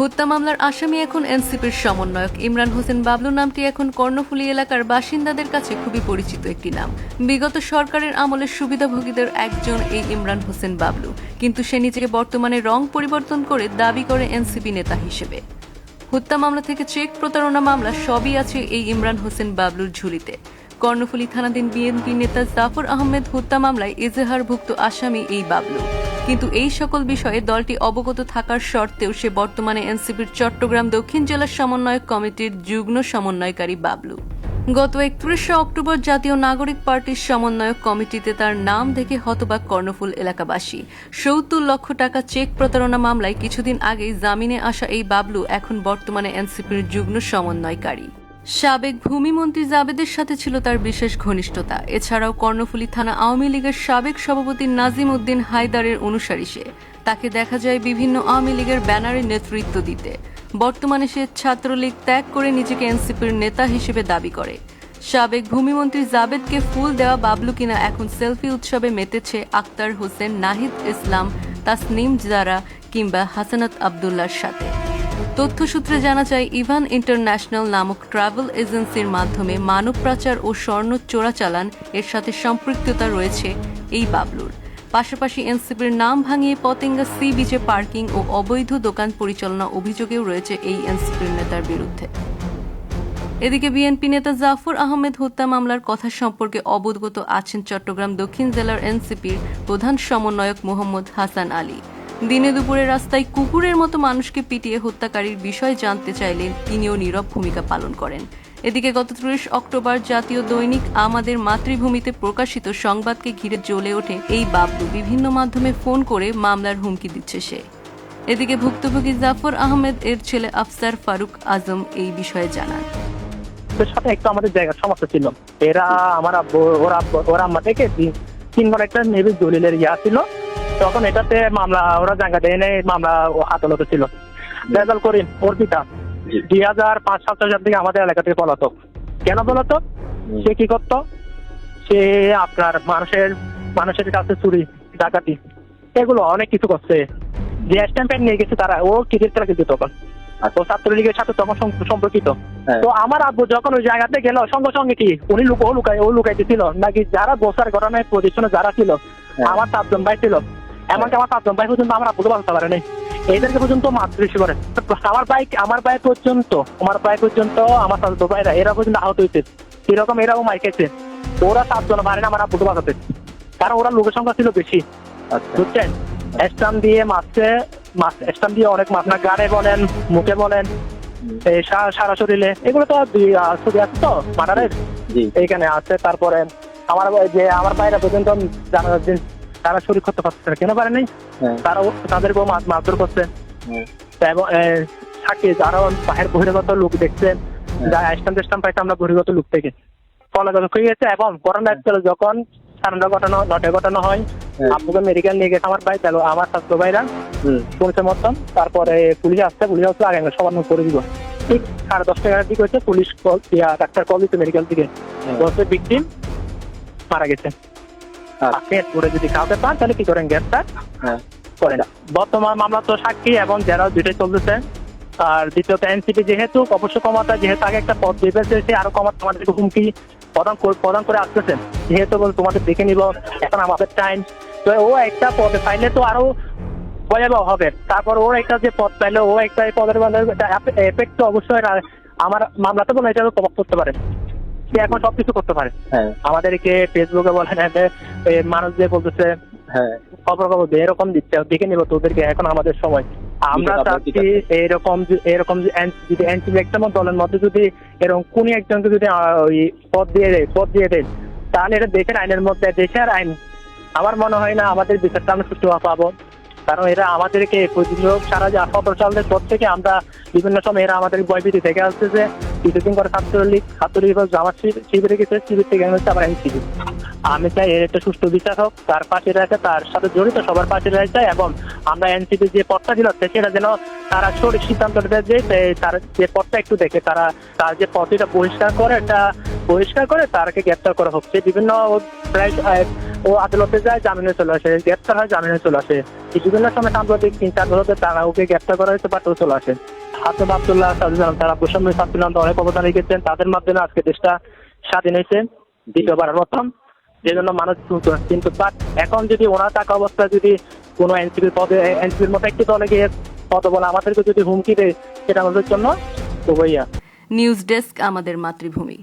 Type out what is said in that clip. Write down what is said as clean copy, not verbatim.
হত্যা মামলার আসামি এখন এনসিপির সমন্বয়ক ইমরান হোসেন বাবলু নামটি এখন কর্ণফুলী এলাকার বাসিন্দাদের কাছে খুবই পরিচিত একটি নাম। বিগত সরকারের আমলে সুবিধাভোগীদের একজন এই ইমরান হোসেন বাবলু, কিন্তু সে নিজেকে বর্তমানে রং পরিবর্তন করে দাবি করে এনসিপি নেতা হিসেবে। হত্যা মামলা থেকে চেক প্রতারণা মামলা সবই আছে এই ইমরান হোসেন বাবলুর ঝুলিতে। কর্ণফুলী থানাধীন বিএনপি নেতা জাফর আহমেদ হত্যা মামলায় এজাহারভুক্ত আসামি এই বাবলু, কিন্তু এই সকল বিষয়ে দলটি অবগত থাকার সত্ত্বেও সে বর্তমানে এনসিপির চট্টগ্রাম দক্ষিণ জেলার সমন্বয়ক কমিটির যুগ্ম সমন্বয়কারী বাবলু। গত 31 অক্টোবর জাতীয় নাগরিক পার্টির সমন্বয়ক কমিটিতে তার নাম দেখে হতবাক কর্ণফুল এলাকাবাসী। 70 লক্ষ টাকা চেক প্রতারণা মামলায় কিছুদিন আগেই জামিনে আসা এই বাবলু এখন বর্তমানে এনসিপির যুগ্ম সমন্বয়কারী। সাবেক ভূমিমন্ত্রী জাবেদের সাথে ছিল তার বিশেষ ঘনিষ্ঠতা। এছাড়াও কর্ণফুলী থানা আওয়ামী লীগের সাবেক সভাপতি নাজিম উদ্দিন হায়দারের অনুসারী সে। তাকে দেখা যায় বিভিন্ন আওয়ামী লীগের ব্যানারে নেতৃত্ব দিতে। বর্তমানে সে ছাত্রলীগ ত্যাগ করে নিজেকে এনসিপির নেতা হিসেবে দাবি করে। সাবেক ভূমিমন্ত্রী জাবেদকে ফুল দেওয়া বাবলু কিনা এখন সেলফি উৎসবে মেতেছে আক্তার হোসেন, নাহিদ ইসলাম, তাসনিম জারা কিংবা হাসানাত আবদুল্লার সাথে। তথ্যসূত্রে জানা যায়, ইভান ইন্টারন্যাশনাল নামক ট্রাভেল এজেন্সির মাধ্যমে মানব পাচার ও স্বর্ণ চোরাচালান এর সাথে সম্পৃক্ততা রয়েছে এই বাবলুর। পাশাপাশি এনসিপির নাম ভাঙিয়ে পতেঙ্গা সি বিচে পার্কিং ও অবৈধ দোকান পরিচালনা অভিযোগেও রয়েছে এই এনসিপির নেতার বিরুদ্ধে। এদিকে বিএনপি নেতা জাফর আহমেদ হত্যা মামলার কথা সম্পর্কে অবগত আছেন চট্টগ্রাম দক্ষিণ জেলার এনসিপির প্রধান সমন্বয়ক মোহাম্মদ হাসান আলী। দিনে দুপুরে রাস্তায় কুকুরের মতো মানুষকে পিটিয়ে হত্যাকারীর বিষয় জানতে চাইলে তিনিও নীরব ভূমিকা পালন করেন। এদিকে গত 30 অক্টোবর জাতীয় দৈনিক আমাদের মাতৃভূমিতে প্রকাশিত সংবাদকে ঘিরে জ্বলে ওঠে এই বাবলু। বিভিন্ন মাধ্যমে ফোন করে মামলার হুমকি দিচ্ছে সে। এদিকে ভুক্তভোগী জাফর আহমেদ এর ছেলে আফসার ফারুক আজম এই বিষয়ে জানান, সাথে একটু আমাদের জায়গার সমস্যা ছিল। এরা আমার ওরা আম্মা থেকে 3 বার একটা নেবি দলিলের ছিল, তখন এটাতে মামলা ওরা জায়গা দেয় নেই, মামলা আদালতে ছিল। রেজাল করিম ওর পিতা 2005 সাল থেকে আমাদের এলাকা থেকে পলাতক। কেন পলাতক? সে কি করতো? সে আপনার মানুষের কাছে চুরি, ডাকাতি, এগুলো অনেক কিছু করছে। যে স্ট্যাম্প নিয়ে গেছে তারা, ও ক্রিকেট খেলা কিন্তু তখন ও ছাত্রলীগের সাথে তখন সম্পর্কিত। তো আমার আব্বু যখন ওই জায়গাতে গেল, সঙ্গে সঙ্গে কি উনি লুকাইতেছিল নাকি যারা বসার ঘটনায় পজিশনে যারা ছিল, আমার 7জন ভাই ছিল। এমনকি আমার 5জন ভাই পর্যন্ত আমার আব্বুকে বাঁচতে পারে নাই, এদেরকে পর্যন্ত মাতৃ করে। আমার ভাই পর্যন্ত আমার 7 ভাইরা এরা পর্যন্ত আহত হয়েছে, এরকম এরাও মার খেয়েছে। ওরা 7জন পারে না আমার আব্বুকে বাঁচাতে, কারণ ওরা লোকের সংখ্যা ছিল বেশি, বুঝছেন? স্টাম্প দিয়ে মারছে, স্টাম্প দিয়ে অনেক আপনার গাড়ে বলেন, মুখে বলেন, সারা শরীরে, এগুলো তো ছবি আছে তো মার্ডারের এইখানে আছে। তারপরে আমার বাইরে পর্যন্ত তারা শরীর করতে পারছে না, কেন পারে নাই? তাদেরকেও মারধর করছে। এবং সাক্ষী আরো বাহির বহিরাগত লোক দেখছেন, স্টাম্প পাইছে আমরা বহিরাগত লোক থেকে পলাতক হয়ে গেছে। এবং করোনা যখন 9টায় ঘটানো হয়, আব্বুকে মেডিকেল নিয়ে গেছে আমার ভাই, তাহলে আমার ছাত্র ভাইরা শুনছে মতন। তারপরে পুলিশ আসছে আগে সবার মুখ করে দিব। ঠিক 10:30 দিকে হচ্ছে পুলিশ ডাক্তার কল দিচ্ছে মেডিকেল থেকে, বলছে ভিকটিম মারা গেছে। আপনি যদি কাউকে পান তাহলে কি করেন? গ্রেফতার করেন। বর্তমান মামলা তো সাক্ষী এবং যারা দুইটাই চলতেছে। আর দ্বিতীয়ত এনসিপি যেহেতু অবশ্য ক্ষমতা, যেহেতু আগে একটা পদ দিবে সে আরো ক্ষমতা আমাদেরকে হুমকি প্রদান করে আসতেছেন, যেহেতু তোমাদের দেখে নিব এখন আমাদের টাইম। তো ও একটা পদে পাইলে তো আরো ভয়াবহ হবে। তারপর ওর একটা যে পদ পাইলে ও একটা পদের এফেক্ট তো অবশ্যই আমার মামলাতে বলে এটা প্রভাব করতে পারে। সে এখন সবকিছু করতে পারে। আমাদেরকে ফেসবুকে বলেন, মানুষ যে বলতেছে খবর এরকম দিচ্ছে, দেখে নিব তোদেরকে, এখন আমাদের সময়। আমরা চাচ্ছি এরকম যদি এনসিপি একটা দলের মধ্যে যদি এরকম কোন একজনকে যদি ওই পদ দিয়ে দেয়, তাহলে এটা দেশের আইনের মধ্যে, দেশের আইন। আমার মনে হয় না আমাদের বিচারটা আমরা সুষ্ঠুভাবে পাবো, কারণ এরা আমাদেরকে সারা 17 সালের পর থেকে আমরা বিভিন্ন সময় এরা আমাদের ভয়ভীতি থেকে আসছে যে কিছুদিন করে ছাত্রলীগ জামাত শিবিরে গেছে, শিবির থেকে হচ্ছে আবার এনসিপি। আমি চাই এর একটা সুষ্ঠু বিচার হোক, তার পাশে রাখে, তার সাথে জড়িত সবার পাশে রাখতে চাই। এবং আমরা এনসিপি যে পদটা দিল সেটা যেন তারা সঠিক সিদ্ধান্ত যে তার যে পদটা একটু দেখে, তার যে পদটা বহিষ্কার করে তারকে গ্রেপ্তার করা হচ্ছে। বিভিন্ন প্রায় ও আদালতে যায়, জামিনে চলে আসে, গ্রেপ্তার হয়, জামিনে চলে আসে। কিছুদিনের সময় সাম্প্রতিক 3-4 বছর তারা ওকে গ্রেপ্তার করা হয়েছে, বাট ও চলে আসে। হাসন আব্দুল্লাহ, সাজুদান, তারা বৈষম্য ছাত্রীরা অনেক অবদান রেখেছেন, তাদের মাধ্যমে আজকে দেশটা স্বাধীন হয়েছে দ্বিতীয়বারের প্রথম, যে জন্য মানুষ কিন্তু বাট এখন যদি ওনার টাকা অবস্থা যদি কোনো এনসিপির পদে, এনসিপির মতো একটি দলে গিয়ে পদ বলে আমাদেরকে যদি হুমকি দেয়, সেটা আমাদের জন্য তো ভাইয়া। নিউজ ডেস্ক, আমাদের মাতৃভূমি।